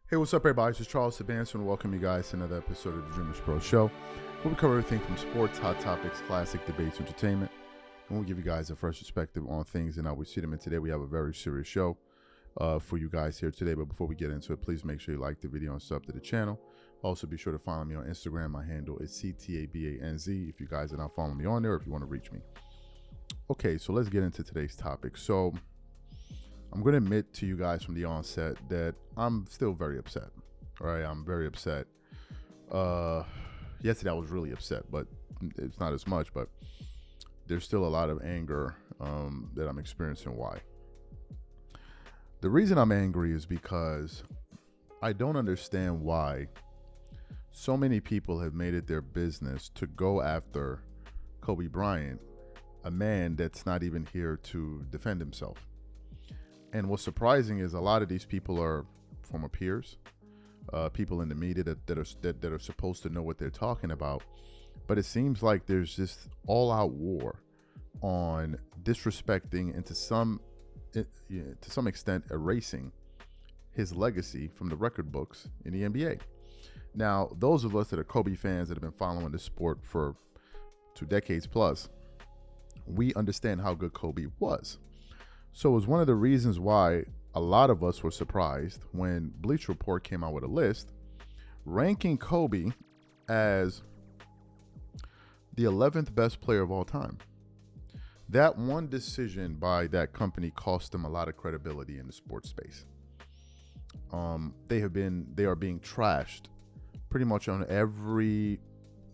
Hey, what's up, everybody? This is Charles Sabanson, and welcome you guys to another episode of the DREAMERSPRO show, where we cover everything from sports, hot topics, classic debates, entertainment, and we'll give you guys a fresh perspective on things and how we see them. And today we have a very serious show for you guys here today. But before we get into it, please make sure you like the video and sub to the channel. Also, be sure to follow me on Instagram. My handle is CTABANZ if you guys are not following me on there, or if you want to reach me. Okay, so let's get into today's topic. So I'm going to admit to you guys from the onset that I'm still very upset. All right, I'm very upset. Yesterday I was really upset, but it's not as much. But there's still a lot of anger that I'm experiencing. Why? The reason I'm angry is because I don't understand why so many people have made it their business to go after Kobe Bryant, a man that's not even here to defend himself. And what's surprising is a lot of these people are former peers, people in the media that are supposed to know what they're talking about. But it seems like there's this all-out war on disrespecting and to some extent erasing his legacy from the record books in the NBA. Now, those of us that are Kobe fans that have been following this sport for 2 decades plus, we understand how good Kobe was. So it was one of the reasons why a lot of us were surprised when Bleacher Report came out with a list ranking Kobe as the 11th best player of all time. That one decision by that company cost them a lot of credibility in the sports space. They are being trashed pretty much on every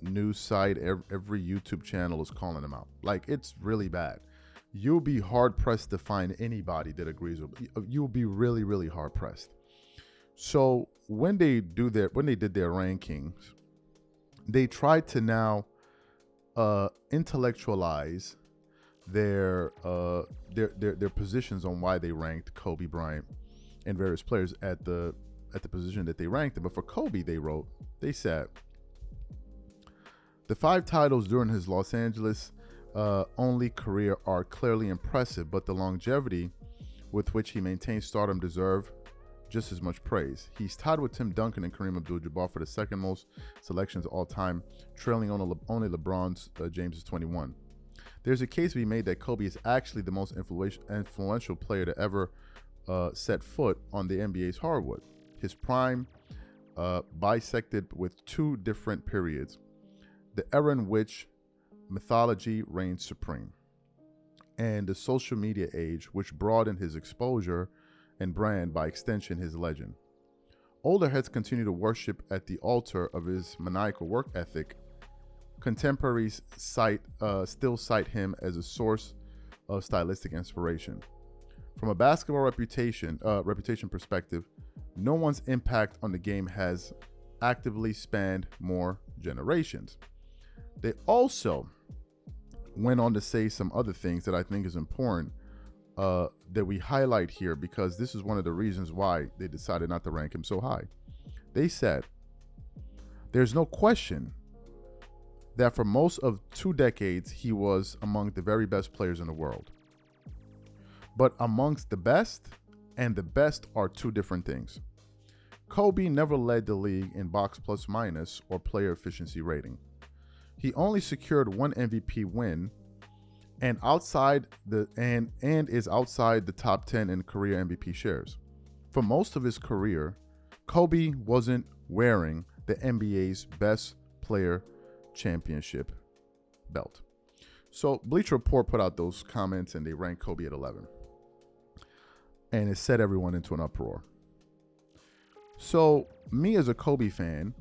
news site. Every YouTube channel is calling them out. Like, it's really bad. You'll be hard pressed to find anybody that agrees with. You'll be really, really hard pressed. So when they did their rankings, they tried to now intellectualize their positions on why they ranked Kobe Bryant and various players at the position that they ranked them. But for Kobe, they said the 5 titles during his Los Angeles only career are clearly impressive, but the longevity with which he maintains stardom deserve just as much praise. He's tied with Tim Duncan and Kareem Abdul-Jabbar for the second most selections of all time, trailing only LeBron's James' 21. There's a case to be made that Kobe is actually the most influential player to ever set foot on the NBA's hardwood. His prime bisected with 2 different periods: the era in which mythology reigns supreme, and the social media age, which broadened his exposure and brand, by extension his legend. Older heads continue to worship at the altar of his maniacal work ethic. Contemporaries still cite him as a source of stylistic inspiration. From a basketball reputation perspective, no one's impact on the game has actively spanned more generations. They also went on to say some other things that I think is important that we highlight here, because this is one of the reasons why they decided not to rank him so high. They said, there's no question that for most of 2 decades, he was among the very best players in the world. But amongst the best and the best are 2 different things. Kobe never led the league in box plus minus or player efficiency rating. He only secured 1 MVP win and is outside the top 10 in career MVP shares. For most of his career, Kobe wasn't wearing the NBA's best player championship belt. So Bleacher Report put out those comments and they ranked Kobe at 11. And it set everyone into an uproar. So me as a Kobe fan,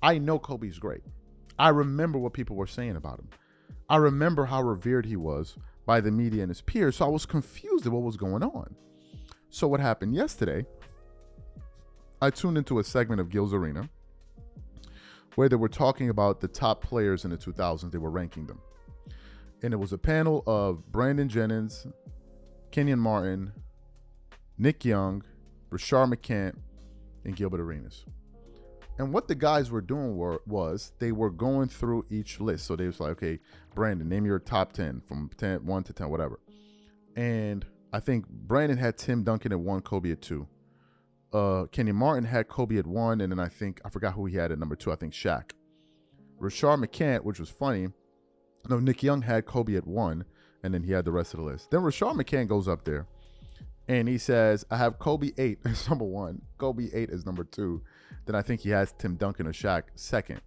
I know Kobe's great. I remember what people were saying about him. I remember how revered he was by the media and his peers. So I was confused at what was going on. So what happened yesterday, I tuned into a segment of Gil's Arena where they were talking about the top players in the 2000s. They were ranking them. And it was a panel of Brandon Jennings, Kenyon Martin, Nick Young, Rashard McCants, and Gilbert Arenas. And what the guys were doing was they were going through each list. So they was like, okay, Brandon, name your top 10 from 1 to 10, whatever. And I think Brandon had Tim Duncan at 1, Kobe at 2. Kenny Martin had Kobe at 1, and then I forgot who he had at number 2. I think Shaq. Rashard McCants, which was funny. No, Nick Young had Kobe at 1, and then he had the rest of the list. Then Rashard McCants goes up there, and he says, I have Kobe 8 as number 1, Kobe 8 as number 2. Then I think he has Tim Duncan or Shaq second.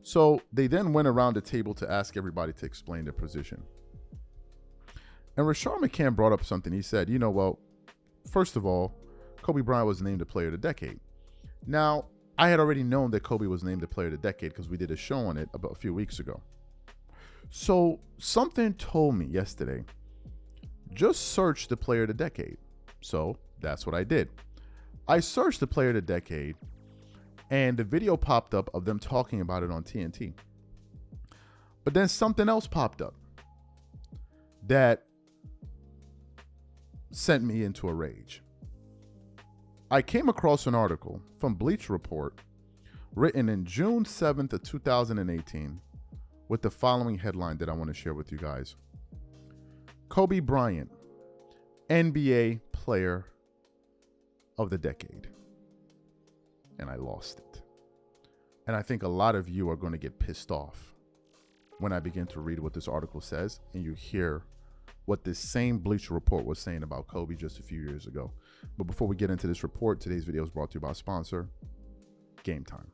So they then went around the table to ask everybody to explain their position. And Rashard McCants brought up something. He said, well, first of all, Kobe Bryant was named the Player of the Decade. Now, I had already known that Kobe was named the Player of the Decade because we did a show on it about a few weeks ago. So something told me yesterday, just search the Player of the Decade. So that's what I did. I searched the Player of the Decade, and the video popped up of them talking about it on TNT. But then something else popped up that sent me into a rage. I came across an article from Bleacher Report written in June 7th of 2018 with the following headline that I want to share with you guys. Kobe Bryant, NBA Player of the Decade. And I lost it. And I think a lot of you are going to get pissed off when I begin to read what this article says and you hear what this same Bleacher Report was saying about Kobe just a few years ago. But before we get into this report, today's video is brought to you by our sponsor, Game Time.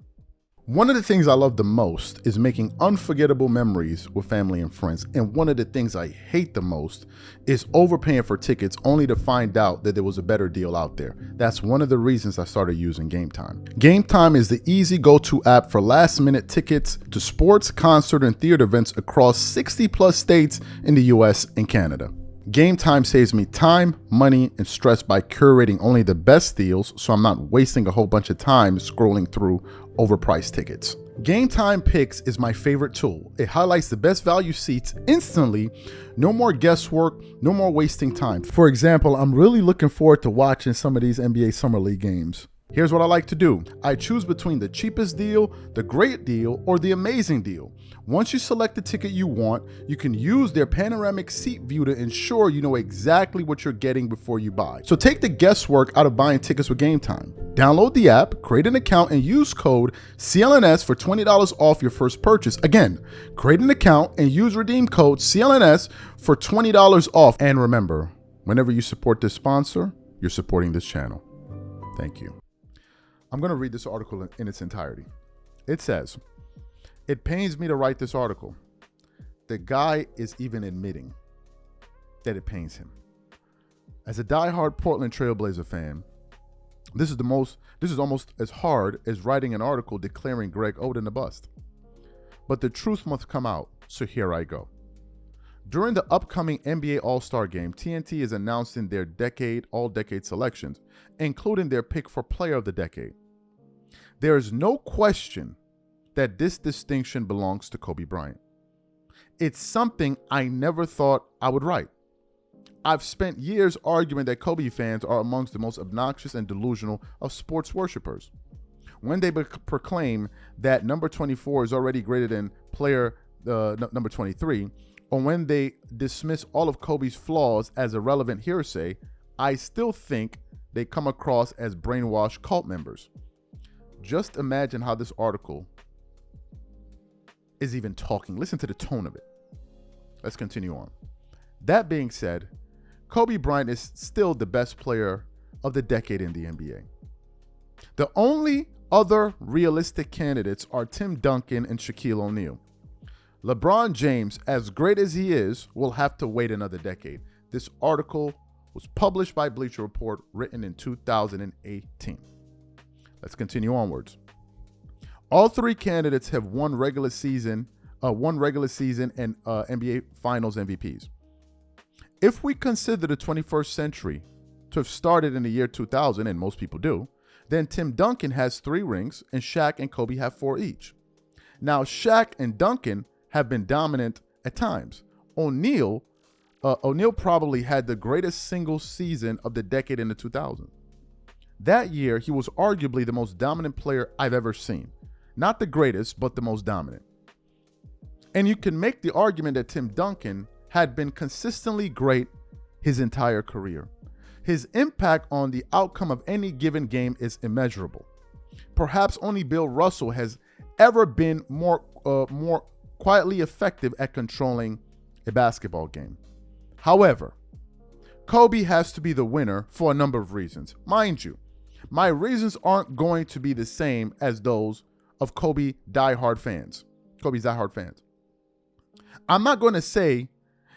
One of the things I love the most is making unforgettable memories with family and friends. And one of the things I hate the most is overpaying for tickets only to find out that there was a better deal out there. That's one of the reasons I started using Game Time. Game Time is the easy go-to app for last-minute tickets to sports, concert, and theater events across 60+ states in the US and Canada. Game Time saves me time, money, and stress by curating only the best deals, so I'm not wasting a whole bunch of time scrolling through overpriced tickets. Game Time Picks is my favorite tool. It highlights the best value seats instantly. No more guesswork, no more wasting time. For example, I'm really looking forward to watching some of these NBA Summer League games. Here's what I like to do. I choose between the cheapest deal, the great deal, or the amazing deal. Once you select the ticket you want, you can use their panoramic seat view to ensure you know exactly what you're getting before you buy. So take the guesswork out of buying tickets with Game Time. Download the app, create an account, and use code CLNS for $20 off your first purchase. Again, create an account and use redeem code CLNS for $20 off. And remember, whenever you support this sponsor, you're supporting this channel. Thank you. I'm going to read this article in its entirety. It says, it pains me to write this article. The guy is even admitting that it pains him. As a diehard Portland Trailblazer fan, this is almost as hard as writing an article declaring Greg Oden a bust. But the truth must come out, so here I go. During the upcoming NBA All-Star Game, TNT is announcing their all-decade selections, including their pick for Player of the Decade. There is no question that this distinction belongs to Kobe Bryant. It's something I never thought I would write. I've spent years arguing that Kobe fans are amongst the most obnoxious and delusional of sports worshipers. When they proclaim that number 24 is already greater than player number 23, or when they dismiss all of Kobe's flaws as irrelevant hearsay, I still think they come across as brainwashed cult members. Just imagine how this article is even talking. Listen to the tone of it. Let's continue on. That being said, Kobe Bryant is still the best player of the decade in the NBA. The only other realistic candidates are Tim Duncan and Shaquille O'Neal. LeBron James, as great as he is, will have to wait another decade. This article was published by Bleacher Report, written in 2018. Let's continue onwards. All three candidates have won regular season and NBA Finals MVPs. If we consider the 21st century to have started in the year 2000, and most people do, then Tim Duncan has 3 rings and Shaq and Kobe have 4 each. Now, Shaq and Duncan have been dominant at times. O'Neal probably had the greatest single season of the decade in the 2000s. That year, he was arguably the most dominant player I've ever seen. Not the greatest, but the most dominant. And you can make the argument that Tim Duncan had been consistently great his entire career. his impact on the outcome of any given game is immeasurable. Perhaps only Bill Russell has ever been more quietly effective at controlling a basketball game. However, Kobe has to be the winner for a number of reasons. Mind you, my reasons aren't going to be the same as those of Kobe's diehard fans. I'm not going to say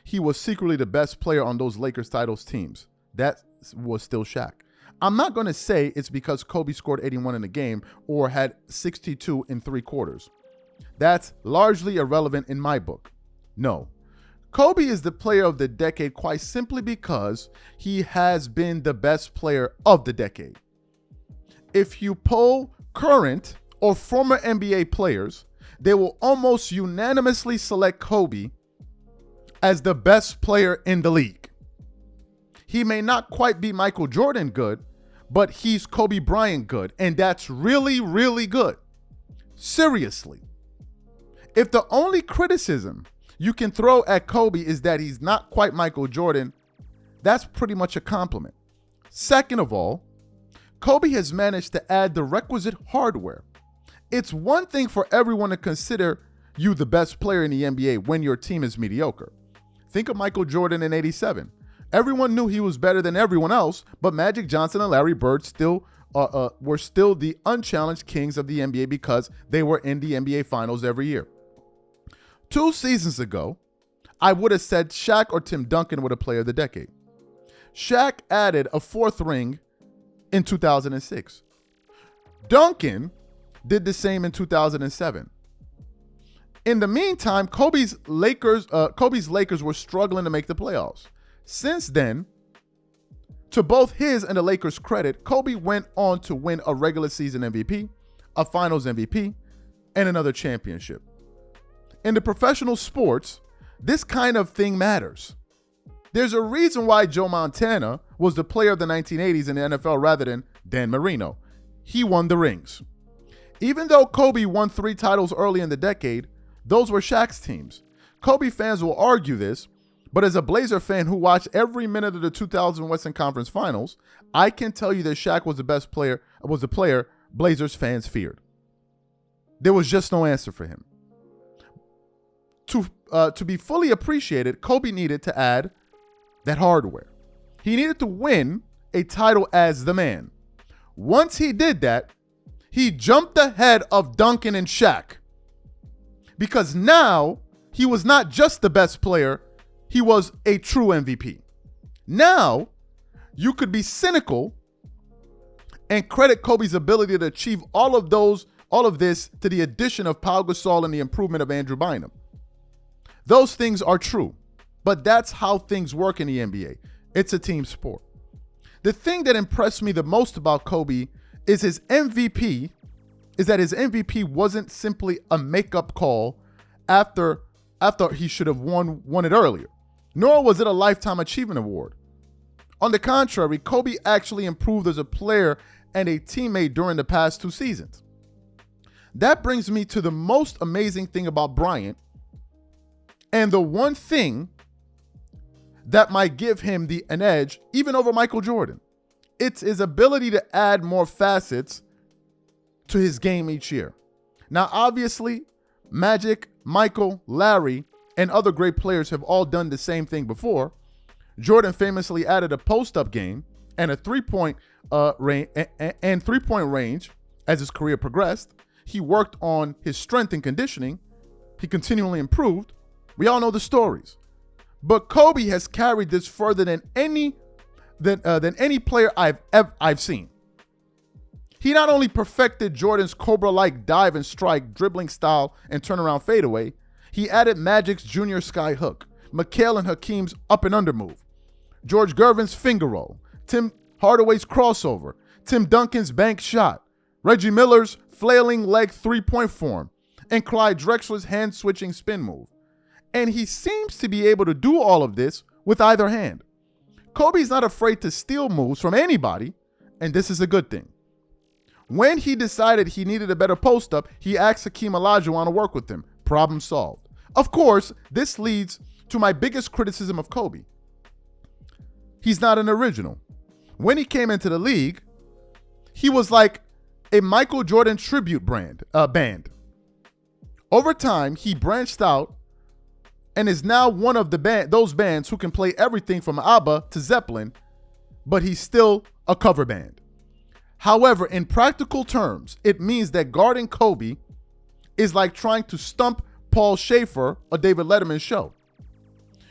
he was secretly the best player on those Lakers titles teams. That was still Shaq. I'm not going to say it's because Kobe scored 81 in a game or had 62 in 3 quarters. That's largely irrelevant in my book. No. Kobe is the player of the decade quite simply because he has been the best player of the decade. If you poll current or former NBA players, they will almost unanimously select Kobe as the best player in the league. He may not quite be Michael Jordan good, but he's Kobe Bryant good, and that's really, really good. Seriously. If the only criticism you can throw at Kobe is that he's not quite Michael Jordan, that's pretty much a compliment. Second of all, Kobe has managed to add the requisite hardware. It's one thing for everyone to consider you the best player in the NBA when your team is mediocre. Think of Michael Jordan in '87. Everyone knew he was better than everyone else, but Magic Johnson and Larry Bird were still the unchallenged kings of the NBA because they were in the NBA Finals every year. 2 seasons ago, I would have said Shaq or Tim Duncan were the player of the decade. Shaq added a 4th ring in 2006. Duncan did the same in 2007. In the meantime, Kobe's Lakers were struggling to make the playoffs. Since then, to both his and the Lakers' credit, Kobe went on to win a regular season MVP, a finals MVP, and another championship. In the professional sports, this kind of thing matters. There's a reason why Joe Montana was the player of the 1980s in the NFL rather than Dan Marino. He won the rings. Even though Kobe won 3 titles early in the decade, those were Shaq's teams. Kobe fans will argue this, but as a Blazer fan who watched every minute of the 2000 Western Conference Finals, I can tell you that Shaq was the player Blazers fans feared. There was just no answer for him. To be fully appreciated, Kobe needed to add that hardware. He needed to win a title as the man. Once he did that, he jumped ahead of Duncan and Shaq. Because now he was not just the best player, he was a true MVP. Now you could be cynical and credit Kobe's ability to achieve all of this to the addition of Pau Gasol and the improvement of Andrew Bynum. Those things are true, but that's how things work in the NBA. It's a team sport. The thing that impressed me the most about Kobe is that his MVP wasn't simply a makeup call after he should have won it earlier, nor was it a Lifetime Achievement Award. On the contrary, Kobe actually improved as a player and a teammate during the past 2 seasons. That brings me to the most amazing thing about Bryant, and the one thing that might give him an edge even over Michael Jordan. It's his ability to add more facets to his game each year. Now, obviously, Magic, Michael, Larry, and other great players have all done the same thing before. Jordan famously added a post-up game and a three-point range as his career progressed. He worked on his strength and conditioning. He continually improved. We all know the stories. But Kobe has carried this further than any player I've seen. He not only perfected Jordan's Cobra-like dive and strike, dribbling style, and turnaround fadeaway, he added Magic's junior sky hook, McHale and Hakeem's up and under move, George Gervin's finger roll, Tim Hardaway's crossover, Tim Duncan's bank shot, Reggie Miller's flailing leg three-point form, and Clyde Drexler's hand-switching spin move. And he seems to be able to do all of this with either hand. Kobe's not afraid to steal moves from anybody, and this is a good thing. When he decided he needed a better post-up, he asked Hakeem Olajuwon to work with him. Problem solved. Of course, this leads to my biggest criticism of Kobe. He's not an original. when he came into the league, he was like a Michael Jordan tribute band. Over time, he branched out and is now one of those bands who can play everything from ABBA to Zeppelin, but he's still a cover band. However, in practical terms, it means that guarding Kobe is like trying to stump Paul Schaefer or David Letterman's show.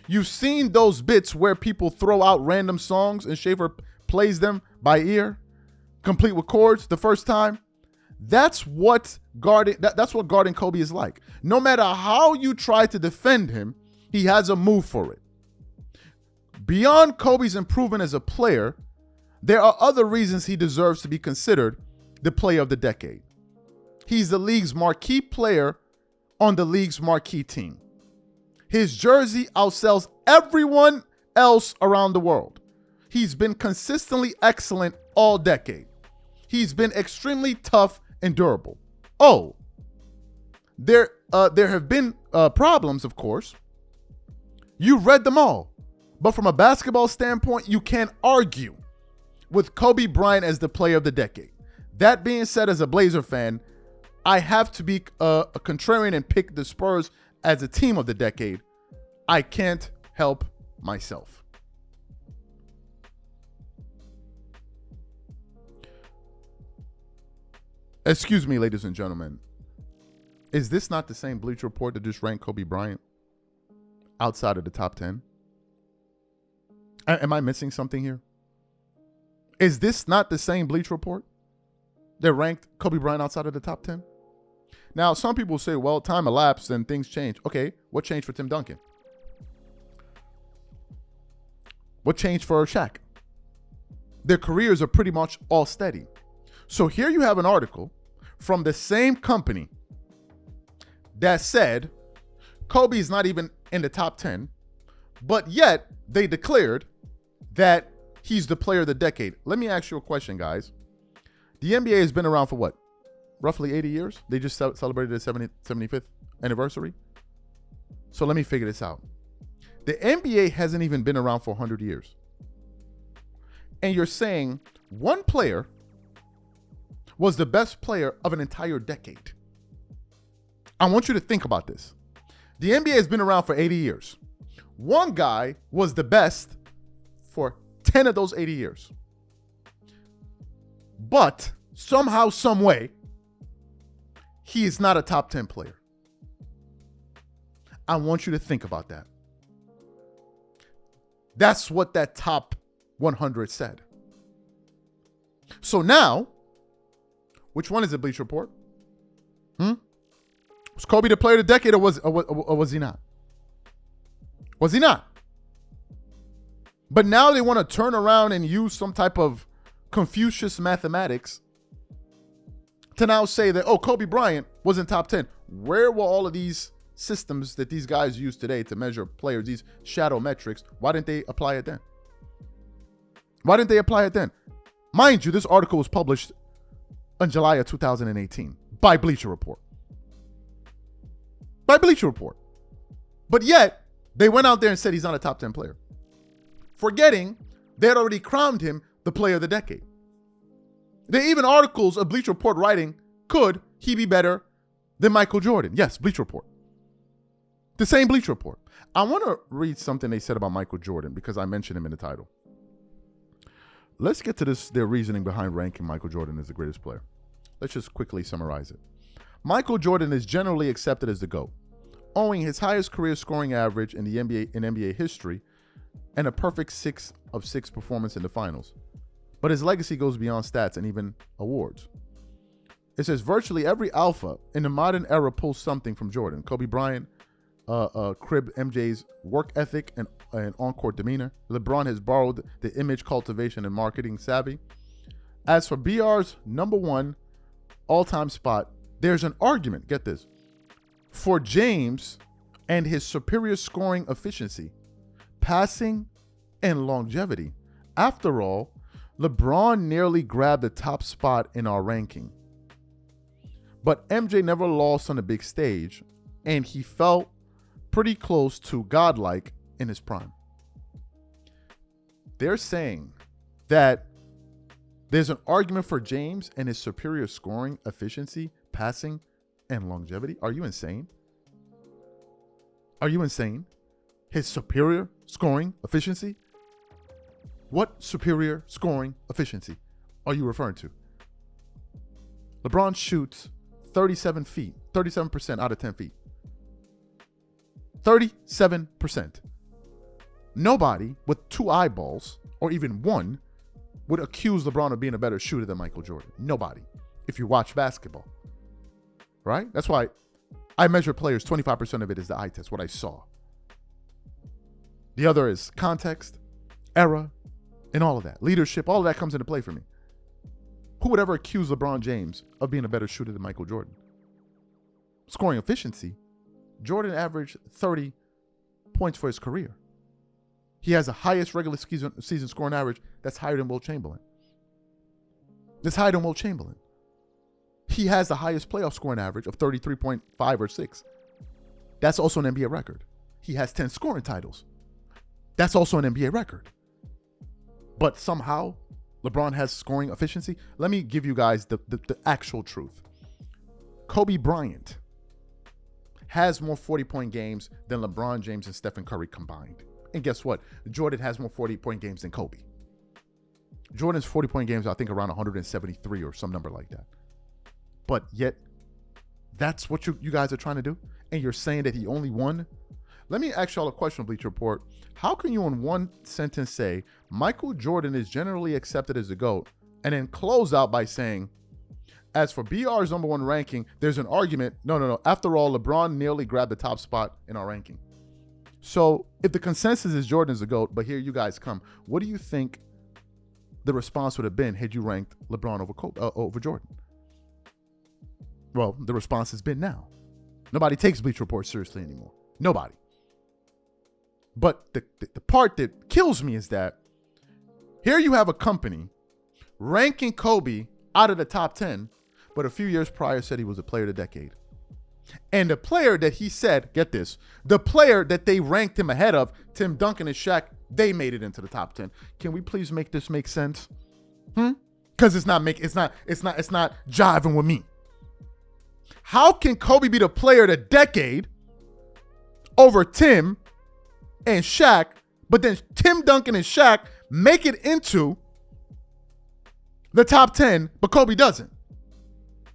You've seen those bits where people throw out random songs and Schaefer plays them by ear, complete with chords the first time. That's what guarding Kobe is like. No matter how you try to defend him, he has a move for it. Beyond Kobe's improvement as a player, there are other reasons he deserves to be considered the player of the decade. He's the league's marquee player on the league's marquee team. His jersey outsells everyone else around the world. He's been consistently excellent all decade. He's been extremely tough and durable. Oh, there have been problems, of course. You read them all. But from a basketball standpoint, you can't argue with Kobe Bryant as the player of the decade. That being said, as a Blazer fan, I have to be a contrarian and pick the Spurs as a team of the decade. I can't help myself. Excuse me, ladies and gentlemen. Is this not the same Bleacher Report that just ranked Kobe Bryant outside of the top 10? Am I missing something here? Is this not the same Bleacher Report that ranked Kobe Bryant outside of the top 10? Now, some people say, well, time elapsed and things changed. Okay, what changed for Tim Duncan? What changed for Shaq? Their careers are pretty much all steady. So here you have an article from the same company that said Kobe is not even in the top 10, but yet they declared that he's the player of the decade. Let me ask you a question, guys. The NBA has been around for what? Roughly 80 years? They just celebrated their 75th anniversary. So let me figure this out. The NBA hasn't even been around for 100 years. And you're saying one player was the best player of an entire decade. I want you to think about this. The NBA has been around for 80 years. One guy was the best for 10 of those 80 years. But somehow, some way, he is not a top 10 player. I want you to think about that. That's what that top 100 said. So now, which one is it, Bleacher Report? Was Kobe the player of the decade or was he not? Was he not? But now they want to turn around and use some type of Confucius mathematics to now say that, oh, Kobe Bryant was in top 10. Where were all of these systems that these guys use today to measure players, these shadow metrics? Why didn't they apply it then? Why didn't they apply it then? Mind you, this article was published in July of 2018 by Bleacher Report. By Bleacher Report. But yet, they went out there and said he's not a top 10 player, forgetting they had already crowned him the player of the decade. There are even articles of Bleacher Report writing, could he be better than Michael Jordan? Yes, Bleacher Report. The same Bleacher Report. I want to read something they said about Michael Jordan because I mentioned him in the title. Let's get to their reasoning behind ranking Michael Jordan as the greatest player. Let's just quickly summarize it. Michael Jordan is generally accepted as the GOAT, owing his highest career scoring average in the NBA history and a perfect 6 of 6 performance in the finals. But his legacy goes beyond stats and even awards. It says virtually every alpha in the modern era pulls something from Jordan. Kobe Bryant cribbed MJ's work ethic and on-court demeanor. LeBron has borrowed the image cultivation and marketing savvy. As for BR's number one all-time spot, there's an argument, get this, for James and his superior scoring efficiency, passing, and longevity. After all, LeBron nearly grabbed the top spot in our ranking. But MJ never lost on the big stage, and he felt pretty close to godlike in his prime. They're saying that There's an argument for James and his superior scoring efficiency, passing, and longevity. Are you insane? Are you insane? His superior scoring efficiency? What superior scoring efficiency are you referring to? LeBron shoots 37% out of 10 feet. 37%. Nobody with 2 eyeballs, or even one, would accuse LeBron of being a better shooter than Michael Jordan. Nobody. If you watch basketball. Right? That's why I measure players, 25% of it is the eye test, what I saw. The other is context, era, and all of that. Leadership, all of that comes into play for me. Who would ever accuse LeBron James of being a better shooter than Michael Jordan? Scoring efficiency, Jordan averaged 30 points for his career. He has the highest regular season scoring average that's higher than Wilt Chamberlain. That's higher than Wilt Chamberlain. He has the highest playoff scoring average of 33.5 or 6. That's also an NBA record. He has 10 scoring titles. That's also an NBA record. But somehow, LeBron has scoring efficiency. Let me give you guys the actual truth. Kobe Bryant has more 40-point games than LeBron James and Stephen Curry combined. And guess what? Jordan has more 40-point games than Kobe. Jordan's 40-point games, I think, around 173 or some number like that. But yet, that's what you guys are trying to do? And you're saying that he only won? Let me ask y'all a question, Bleacher Report. How can you in one sentence say, Michael Jordan is generally accepted as the GOAT, and then close out by saying, as for BR's number 1 ranking, there's an argument. No. After all, LeBron nearly grabbed the top spot in our ranking. So if the consensus is Jordan is the GOAT, but here you guys come, what do you think the response would have been had you ranked LeBron over Jordan? Well, the response has been now. Nobody takes Bleacher Report seriously anymore. Nobody. But the part that kills me is that here you have a company ranking Kobe out of the top 10, but a few years prior said he was a player of the decade. And the player that he said, get this, the player that they ranked him ahead of, Tim Duncan and Shaq, they made it into the top 10. Can we please make this make sense? Because it's not jiving with me. How can Kobe be the player of the decade over Tim and Shaq, but then Tim Duncan and Shaq make it into the top 10, but Kobe doesn't?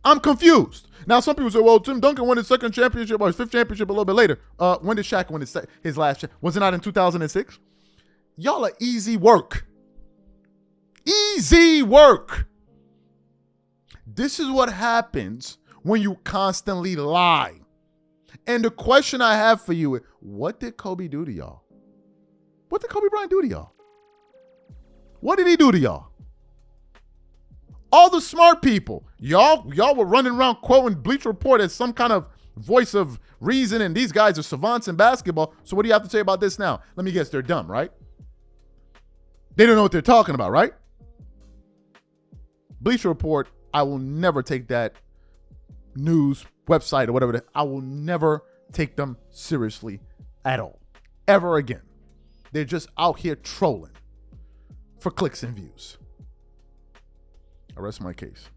I'm confused. Now, some people say, well, Tim Duncan won his 2nd championship or his 5th championship a little bit later. When did Shaq win his last? Was it not in 2006? Y'all are easy work. Easy work. This is what happens when you constantly lie. And the question I have for you is, what did Kobe do to y'all? What did Kobe Bryant do to y'all? What did he do to y'all? All the smart people, y'all were running around quoting Bleacher Report as some kind of voice of reason, and these guys are savants in basketball. So what do you have to say about this now? Let me guess, they're dumb, right? They don't know what they're talking about, right? Bleacher Report, I will never take that news website or whatever. I will never take them seriously at all, ever again. They're just out here trolling for clicks and views. I rest my case.